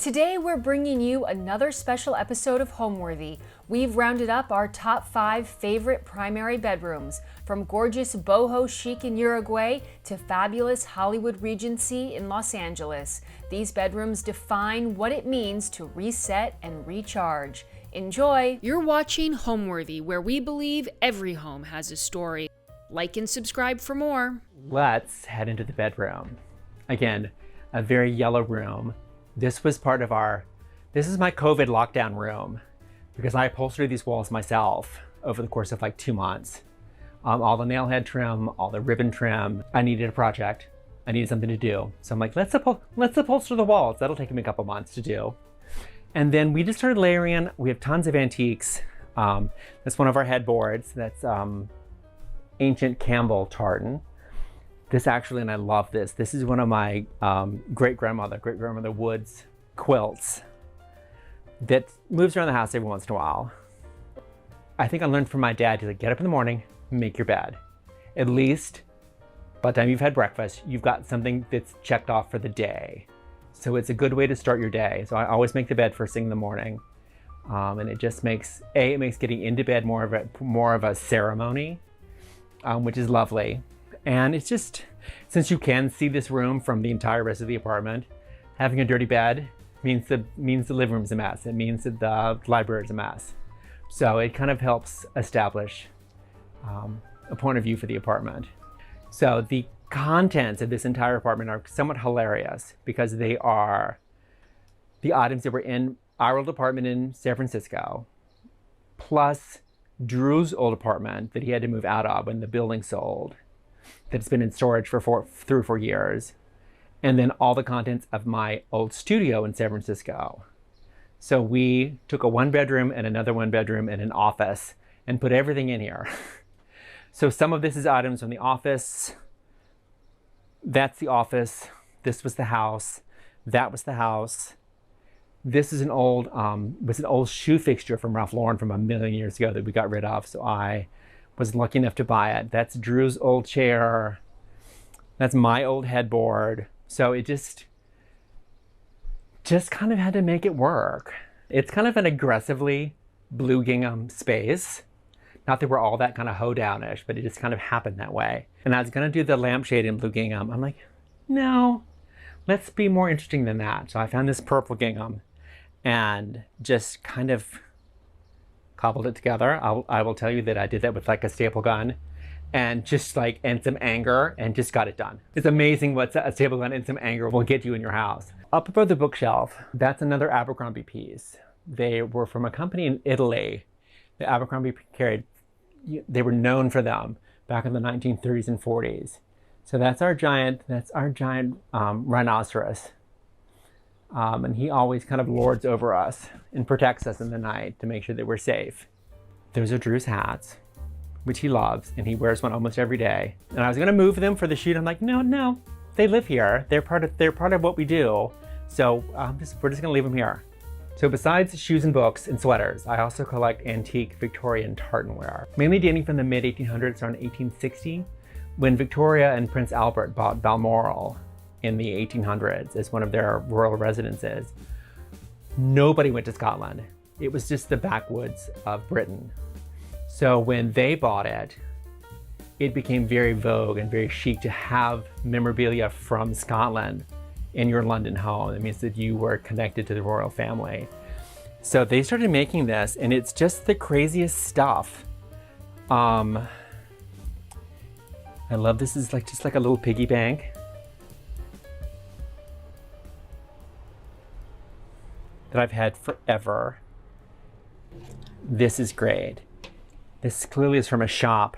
Today we're bringing you another special episode of Homeworthy. We've rounded up our top 5 favorite primary bedrooms, from gorgeous boho chic in Uruguay to fabulous Hollywood Regency in Los Angeles. These bedrooms define what it means to reset and recharge. Enjoy! You're watching Homeworthy, where we believe every home has a story. Like and subscribe for more. Let's head into the bedroom. Again, a very yellow room. This was part of this is my COVID lockdown room because I upholstered these walls myself over the course of like 2 months. All the nail head trim, all the ribbon trim. I needed a project. I needed something to do. So I'm like, let's upholster the walls. That'll take me a couple months to do. And then we just started layering in. We have tons of antiques. That's one of our headboards. That's ancient Campbell tartan. This actually, and I love this. This is one of my great-grandmother Wood's quilts that moves around the house every once in a while. I think I learned from my dad to get up in the morning, make your bed. At least by the time you've had breakfast, you've got something that's checked off for the day. So it's a good way to start your day. So I always make the bed first thing in the morning. And it just makes getting into bed more of a ceremony, which is lovely. And it's just, since you can see this room from the entire rest of the apartment, having a dirty bed means the living room's a mess. It means that the library's a mess. So it kind of helps establish a point of view for the apartment. So the contents of this entire apartment are somewhat hilarious because they are the items that were in our old apartment in San Francisco, plus Drew's old apartment that he had to move out of when the building sold, that's been in storage for 3 or 4 years, and then all the contents of my old studio in San Francisco. So we took a 1-bedroom and another 1-bedroom and an office and put everything in here. So some of this is items from the office. That's the office. This was the house. That was the house. This is an old shoe fixture from Ralph Lauren from a million years ago that we got rid of. So I was lucky enough to buy it. That's Drew's old chair. That's my old headboard. So it just kind of had to make it work. It's kind of an aggressively blue gingham space. Not that we're all that kind of hoedownish, but it just kind of happened that way. And I was gonna do the lampshade in blue gingham. I'm like, no, let's be more interesting than that. So I found this purple gingham and just kind of cobbled it together. I will tell you that I did that with like a staple gun and some anger and just got it done. It's amazing what a staple gun and some anger will get you in your house. Up above the bookshelf, that's another Abercrombie piece. They were from a company in Italy that Abercrombie carried. They were known for them back in the 1930s and 40s. So that's our giant rhinoceros. And he always kind of lords over us and protects us in the night to make sure that we're safe. Those are Drew's hats, which he loves, and he wears one almost every day. And I was gonna move them for the shoot. I'm like, no, they live here. They're part of what we do. So we're just gonna leave them here. So besides shoes and books and sweaters, I also collect antique Victorian tartanware, mainly dating from the mid-1800s around 1860, when Victoria and Prince Albert bought Balmoral in the 1800s as one of their royal residences. Nobody went to Scotland. It was just the backwoods of Britain. So when they bought it, it became very vogue and very chic to have memorabilia from Scotland in your London home. It means that you were connected to the royal family. So they started making this, and it's just the craziest stuff. I love this. Is just like a little piggy bank. That I've had forever. This is great. This clearly is from a shop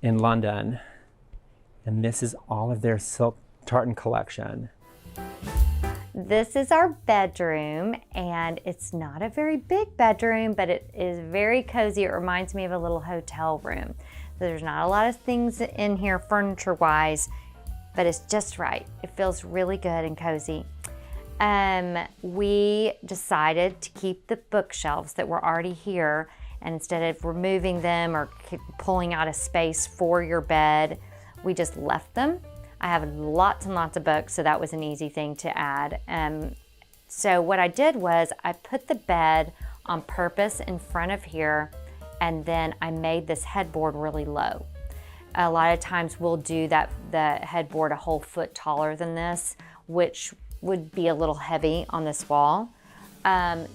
in London. And this is all of their silk tartan collection. This is our bedroom, and it's not a very big bedroom, but it is very cozy. It reminds me of a little hotel room. There's not a lot of things in here furniture-wise, but it's just right. It feels really good and cozy. We decided to keep the bookshelves that were already here, and instead of removing them or pulling out a space for your bed, we just left them. I have lots and lots of books, so that was an easy thing to add. So what I did was I put the bed on purpose in front of here, and then I made this headboard really low. A lot of times we'll do the headboard a whole foot taller than this, which would be a little heavy on this wall.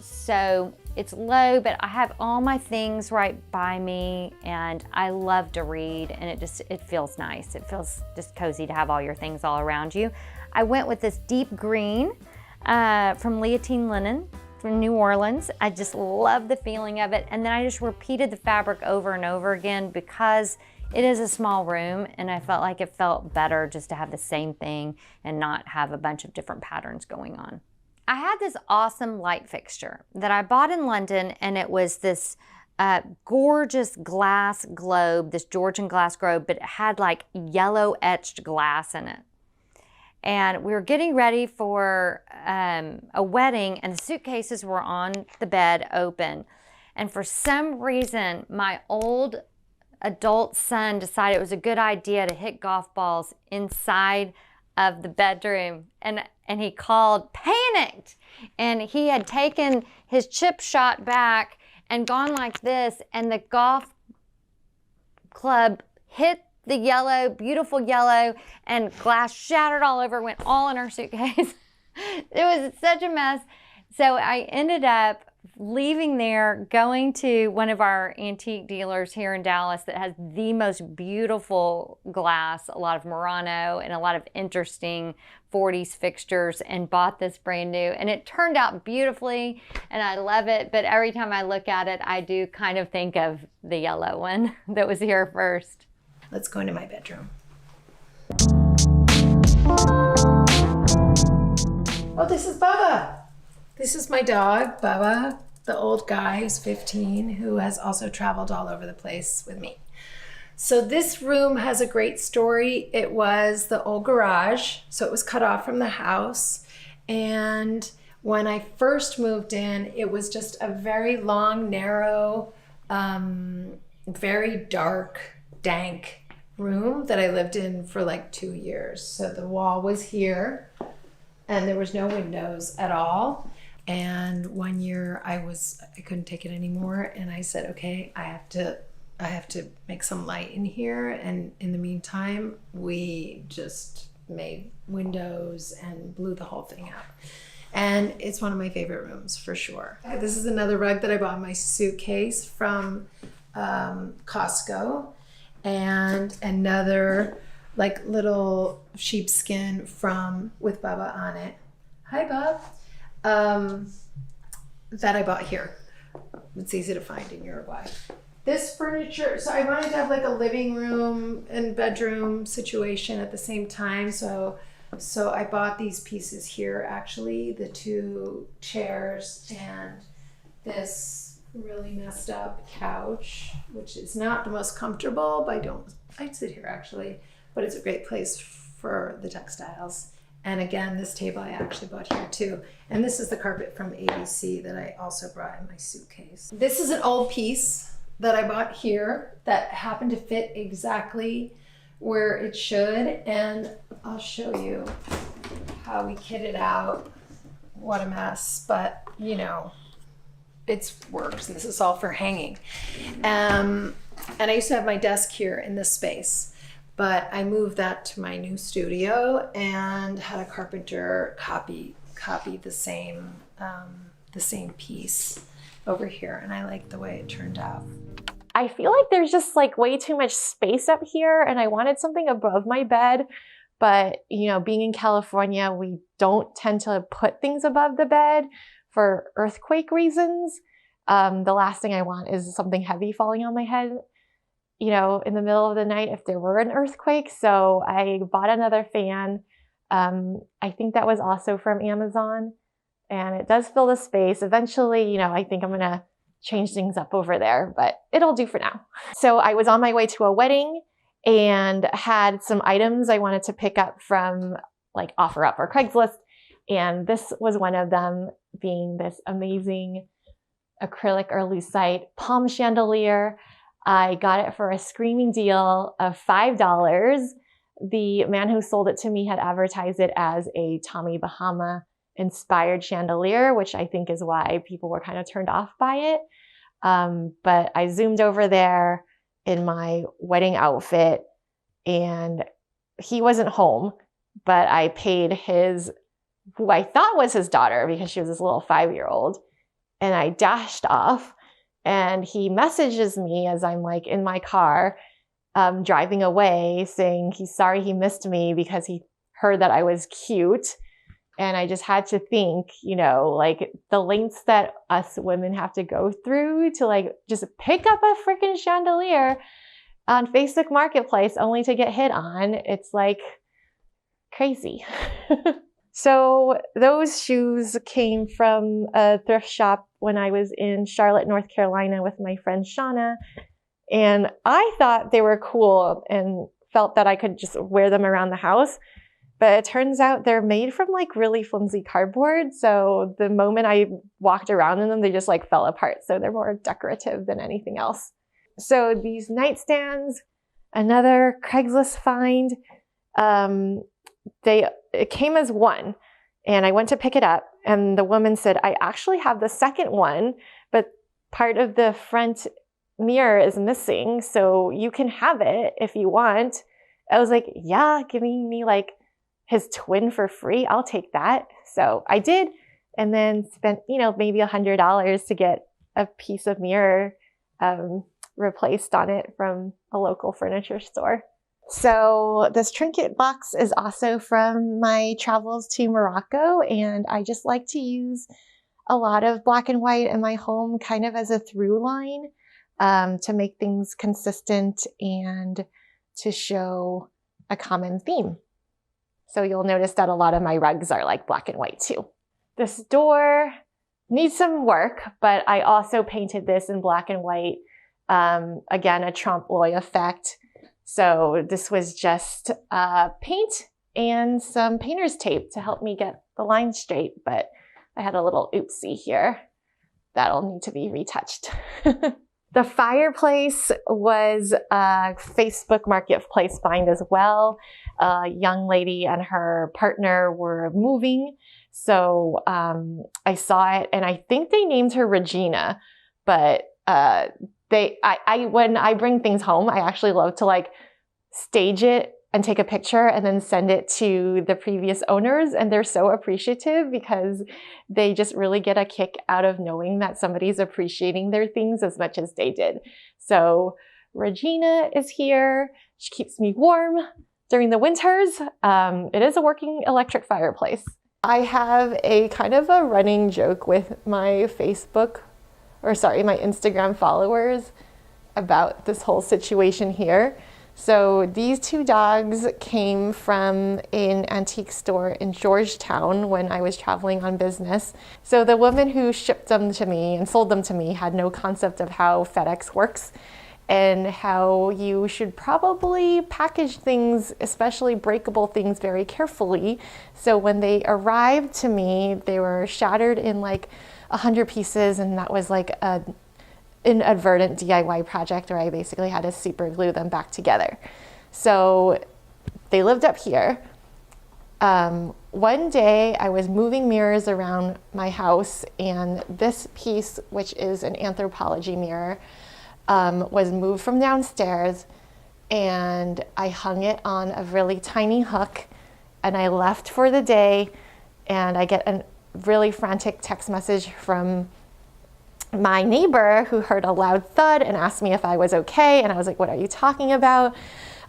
So it's low, but I have all my things right by me, and I love to read, and it feels nice. It feels just cozy to have all your things all around you. I went with this deep green from Leontine Linen from New Orleans. I just love the feeling of it. And then I just repeated the fabric over and over again because it is a small room, and I felt like it felt better just to have the same thing and not have a bunch of different patterns going on. I had this awesome light fixture that I bought in London, and it was this gorgeous glass globe, this Georgian glass globe, but it had like yellow etched glass in it. And we were getting ready for a wedding, and the suitcases were on the bed open. And for some reason, my old adult son decided it was a good idea to hit golf balls inside of the bedroom, and he called, panicked, and he had taken his chip shot back and gone like this, and the golf club hit the yellow, beautiful yellow, and glass shattered all over, went all in our suitcase. It was such a mess. So I ended up leaving there, going to one of our antique dealers here in Dallas that has the most beautiful glass, a lot of Murano and a lot of interesting 40s fixtures, and bought this brand new. And it turned out beautifully, and I love it. But every time I look at it, I do kind of think of the yellow one that was here first. Let's go into my bedroom. Oh, this is Bubba. This is my dog, Bubba, the old guy who's 15, who has also traveled all over the place with me. So this room has a great story. It was the old garage, so it was cut off from the house. And when I first moved in, it was just a very long, narrow, very dark, dank room that I lived in for like 2 years. So the wall was here, and there was no windows at all. And one year I couldn't take it anymore, and I said, okay, I have to make some light in here. And in the meantime, we just made windows and blew the whole thing out. And it's one of my favorite rooms for sure. This is another rug that I bought in my suitcase from Costco, and another like little sheepskin with Bubba on it. Hi, Bub. That I bought here. It's easy to find in Uruguay. This furniture, so I wanted to have like a living room and bedroom situation at the same time. So I bought these pieces here, actually, the 2 chairs and this really messed up couch, which is not the most comfortable, but I'd sit here actually, but it's a great place for the textiles. And again, this table I actually bought here too. And this is the carpet from ABC that I also brought in my suitcase. This is an old piece that I bought here that happened to fit exactly where it should. And I'll show you how we kitted out. What a mess, but you know, it works. And this is all for hanging. And I used to have my desk here in this space, but I moved that to my new studio and had a carpenter copy the same piece over here, and I like the way it turned out. I feel like there's just like way too much space up here, and I wanted something above my bed, but you know, being in California, we don't tend to put things above the bed for earthquake reasons. The last thing I want is something heavy falling on my head, you know, in the middle of the night if there were an earthquake. So I bought another fan. I think that was also from Amazon, and it does fill the space. Eventually, you know, I think I'm gonna change things up over there, but it'll do for now. So I was on my way to a wedding and had some items I wanted to pick up from like OfferUp or Craigslist. And this was one of them, being this amazing acrylic or lucite palm chandelier. I got it for a screaming deal of $5. The man who sold it to me had advertised it as a Tommy Bahama inspired chandelier, which I think is why people were kind of turned off by it. But I zoomed over there in my wedding outfit, and he wasn't home, but I paid who I thought was his daughter, because she was this little 5-year-old, and I dashed off, and he messages me as I'm like in my car, driving away, saying he's sorry he missed me because he heard that I was cute. And I just had to think, like the lengths that us women have to go through to like just pick up a freaking chandelier on Facebook Marketplace only to get hit on. It's like crazy. So those shoes came from a thrift shop when I was in Charlotte, North Carolina with my friend Shauna. And I thought they were cool and felt that I could just wear them around the house. But it turns out they're made from like really flimsy cardboard. So the moment I walked around in them, they just like fell apart. So they're more decorative than anything else. So these nightstands, another Craigslist find, it came as one, and I went to pick it up, and the woman said, I actually have the second one, but part of the front mirror is missing, so you can have it if you want. I was like, yeah, giving me like his twin for free, I'll take that. So I did, and then spent, maybe $100 to get a piece of mirror replaced on it from a local furniture store. So this trinket box is also from my travels to Morocco, and I just like to use a lot of black and white in my home kind of as a through line to make things consistent and to show a common theme. So you'll notice that a lot of my rugs are like black and white too. This door needs some work, but I also painted this in black and white. Again, a trompe l'oeil effect. So this was just paint and some painter's tape to help me get the lines straight, but I had a little oopsie here. That'll need to be retouched. The fireplace was a Facebook Marketplace find as well. A young lady and her partner were moving, so I saw it, and I think they named her Regina, but when I bring things home, I actually love to like stage it and take a picture and then send it to the previous owners. And they're so appreciative because they just really get a kick out of knowing that somebody's appreciating their things as much as they did. So Regina is here. She keeps me warm during the winters. It is a working electric fireplace. I have a kind of a running joke with my my Instagram followers about this whole situation here. So these two dogs came from an antique store in Georgetown when I was traveling on business. So the woman who shipped them to me and sold them to me had no concept of how FedEx works and how you should probably package things, especially breakable things, very carefully. So when they arrived to me, they were shattered in like 100 pieces, and that was like an inadvertent DIY project where I basically had to super glue them back together. So they lived up here. One day I was moving mirrors around my house, and this piece, which is an anthropology mirror, was moved from downstairs, and I hung it on a really tiny hook, and I left for the day, and I get a really frantic text message from my neighbor who heard a loud thud and asked me if I was okay, and I was like, what are you talking about?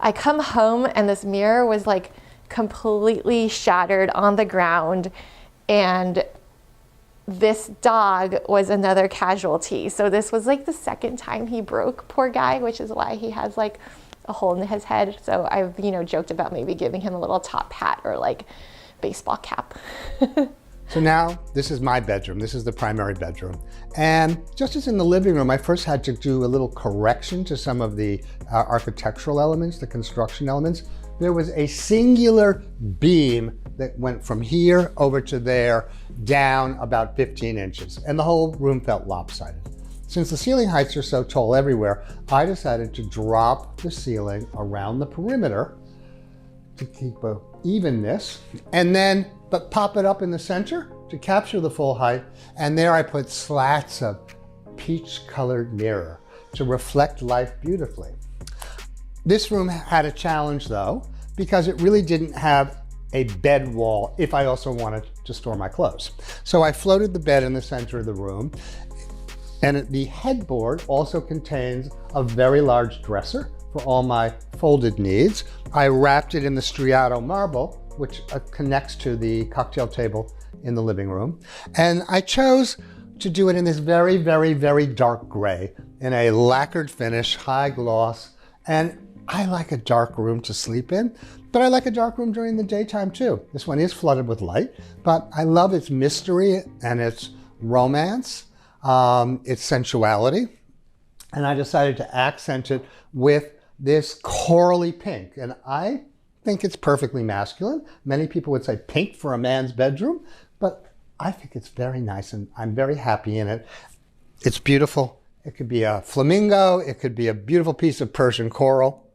I come home, and this mirror was like completely shattered on the ground, and this dog was another casualty. So this was like the second time he broke, poor guy, which is why he has like a hole in his head. So I've, joked about maybe giving him a little top hat or like baseball cap. So now this is my bedroom. This is the primary bedroom. And just as in the living room, I first had to do a little correction to some of the architectural elements, the construction elements. There was a singular beam that went from here over to there, down about 15 inches, and the whole room felt lopsided. Since the ceiling heights are so tall everywhere, I decided to drop the ceiling around the perimeter to keep a evenness, and then but pop it up in the center to capture the full height. And there I put slats of peach-colored mirror to reflect life beautifully. This room had a challenge though, because it really didn't have a bed wall if I also wanted to store my clothes. So I floated the bed in the center of the room, and the headboard also contains a very large dresser for all my folded needs. I wrapped it in the striato marble, which connects to the cocktail table in the living room. And I chose to do it in this very, very, very dark gray, in a lacquered finish, high gloss. And I like a dark room to sleep in, but I like a dark room during the daytime too. This one is flooded with light, but I love its mystery and its romance, its sensuality. And I decided to accent it with this corally pink. And I think it's perfectly masculine. Many people would say pink for a man's bedroom, but I think it's very nice and I'm very happy in it. It's beautiful. It could be a flamingo. It could be a beautiful piece of Persian coral.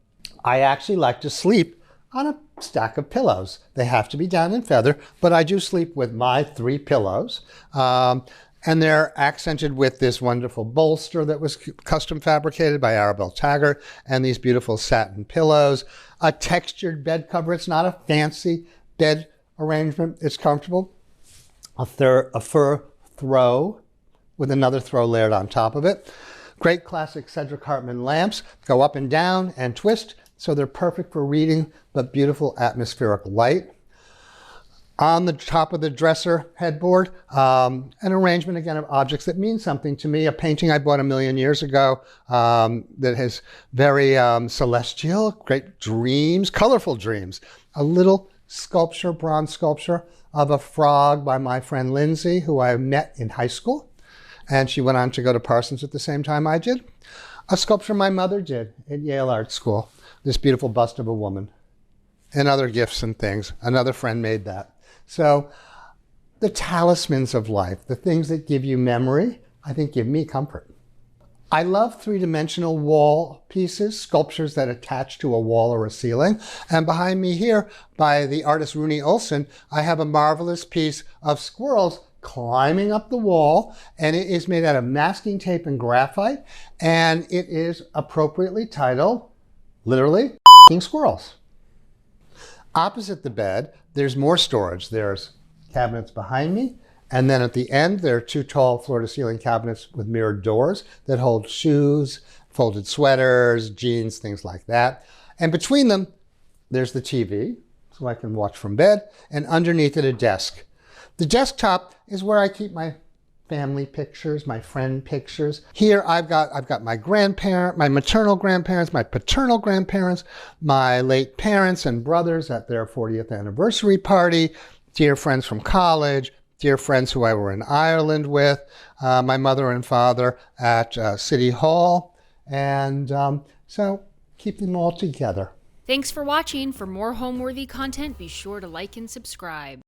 I actually like to sleep on a stack of pillows. They have to be down in feather, but I do sleep with my 3 pillows. And they're accented with this wonderful bolster that was custom fabricated by Arabelle Taggart, and these beautiful satin pillows, a textured bed cover. It's not a fancy bed arrangement. It's comfortable. A fur throw with another throw layered on top of it. Great classic Cedric Hartman lamps, go up and down and twist, so they're perfect for reading, but beautiful atmospheric light. On the top of the dresser headboard, an arrangement again of objects that mean something to me. A painting I bought 1,000,000 years ago that has very celestial, great dreams, colorful dreams. A little sculpture, bronze sculpture of a frog by my friend Lindsay, who I met in high school. And she went on to go to Parsons at the same time I did. A sculpture my mother did at Yale Art School, this beautiful bust of a woman. And other gifts and things. Another friend made that. So the talismans of life, the things that give you memory, I think give me comfort. I love 3-dimensional wall pieces, sculptures that attach to a wall or a ceiling. And behind me here, by the artist Rooney Olson, I have a marvelous piece of squirrels climbing up the wall, and it is made out of masking tape and graphite, and it is appropriately titled, literally, squirrels. Opposite the bed, there's more storage. There's cabinets behind me, and then at the end, there are 2 tall floor-to-ceiling cabinets with mirrored doors that hold shoes, folded sweaters, jeans, things like that. And between them, there's the TV, so I can watch from bed, and underneath it, a desk. The desktop is where I keep my family pictures, my friend pictures. Here I've got my grandparent, my maternal grandparents, my paternal grandparents, my late parents and brothers at their 40th anniversary party, dear friends from college, dear friends who I were in Ireland with, my mother and father at City Hall, and so keep them all together. Thanks for watching. For more Homeworthy content, be sure to like and subscribe.